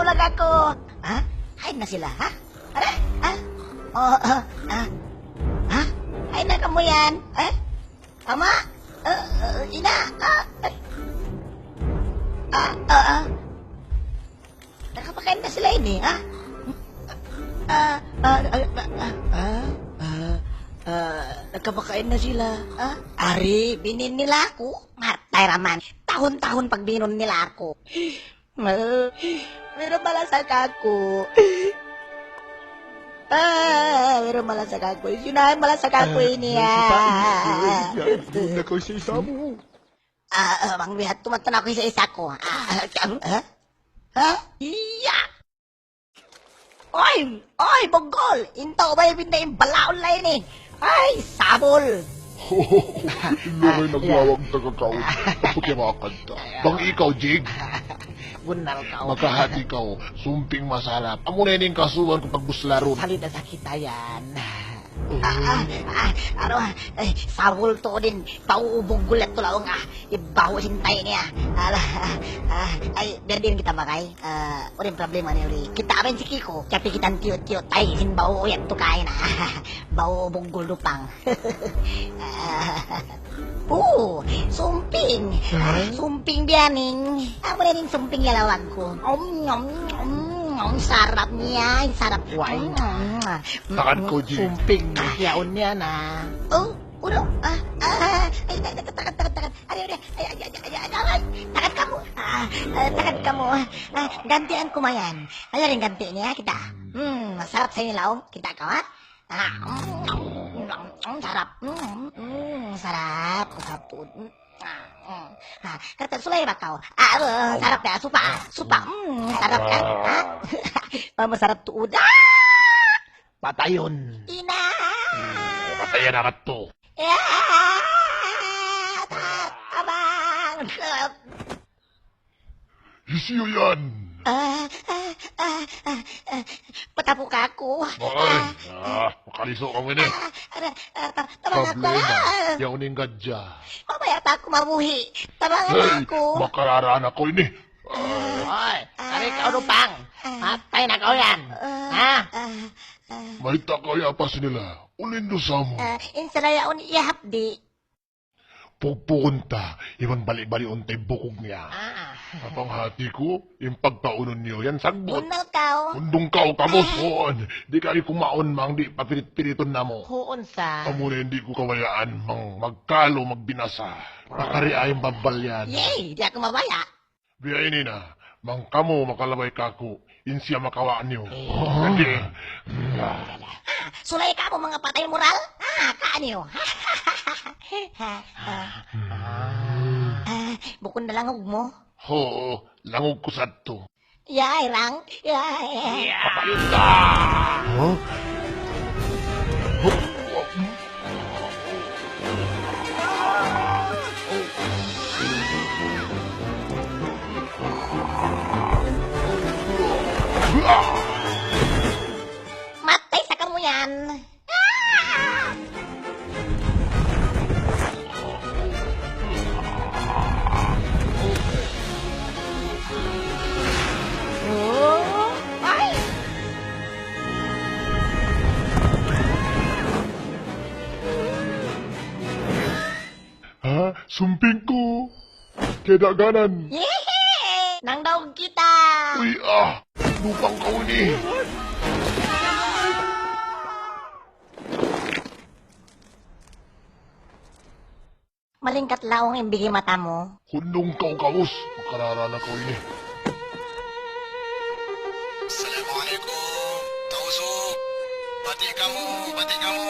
Tawag ako. Ha? Hide na sila, ha? Ara? Ha? Oh, ha? Hide na ka mo yan? Eh? Ama? Ina? Nakapakain na sila ini, ha? Nagkabakain na sila. Ari, binin nila ako. Matay raman. Tahon-tahon pag binon nila ako. Pero malasak ako. Pero malasak ako. Sinahan malasak ako ini. Doon na ko sa isa mo. Mang bihat, tumatan ako isa-isa ko. Iya! Oy, Bonggol! Into ba yung pinta yung balaon lang yun eh? Ay, sabol! Ilo rin naglawag na kakao. Tapos yung mga kanta. Bang ikaw, Jig? Gunal ka. Makahati ka, sumping masarap. Amo na yun yung kasuhan kapag buslaro. Salita sa kita yan. Sabol to din. Pauubog gulat to lang ibaho sintay niya. Ay, biar din kita makay. Urin problema niya uli. Kita rin si Kiko. Kapi kitang tiyo-tiyo. Tay, sinbaho yan to kain na. Baho bugul lupang. Sumping. Sumping bianing. Amo na rin sumping yalawag ko. Ang sarap niya, ang sarap. Wine. Takan ko, Jig. Sumping. Yaon niya na. Uno. Takat ka mo. Takat ka mo. Gantian ko mayan. Ano rin ganti niya kita. Masarap sa nilaong. Kita ka, ha? Sarap. Sarap. Sarap po. Kata sulay ba kau? Sarap ya, supa. Sarap kan? Masarap tuod. Patayon. Ina! Patayan na ka to. Abang! Isiyo yan. Patapo ka ako. Makaliso ka mo yun eh. Tabang ako. Problema. Yaon yung gadya. Mamaya pa ako mamuhi. Tabangan Hey, ako. makararaan ako yun eh. Oy, ari ka pang. Patay na ka yan. Ha? May takaya pa nila. Ulindo sa mo. Insalayaon ihapdi. Pugpukunta. Iwan bali-bali untay bukog niya. Kapang hati ko, yung pagpaunon niyo, yan sagbot. Bunal ka. Undong ka o kabos, hoon. Di ka kumaon mang di papirit-piriton na mo. Huon sa. Amo na hindi ko kawayaan mang magkalo, magbinasa. Pakari ayong babalyan. Yay! Di ako mabaya. Biyayin na, mang kamo makalabay kako, insiya makawaan niyo. Sige. Sulay ka mo mga patay moral? Kaanyo? Bukod na lang mo. Ho, langog ko sadto. Yay, Rang. Yay. Papayunta! Matay sa kamo yan. Ay! Ha? Sumping ko. Kedaganan. Yehey! Nang daog kita. Uy, lupang kauni. Malingkat laong imbigi mata mo. Hundong kau kaus. Makararana ko ini. Assalamualaikum. Tausuk. Bati kamu, bati kamu.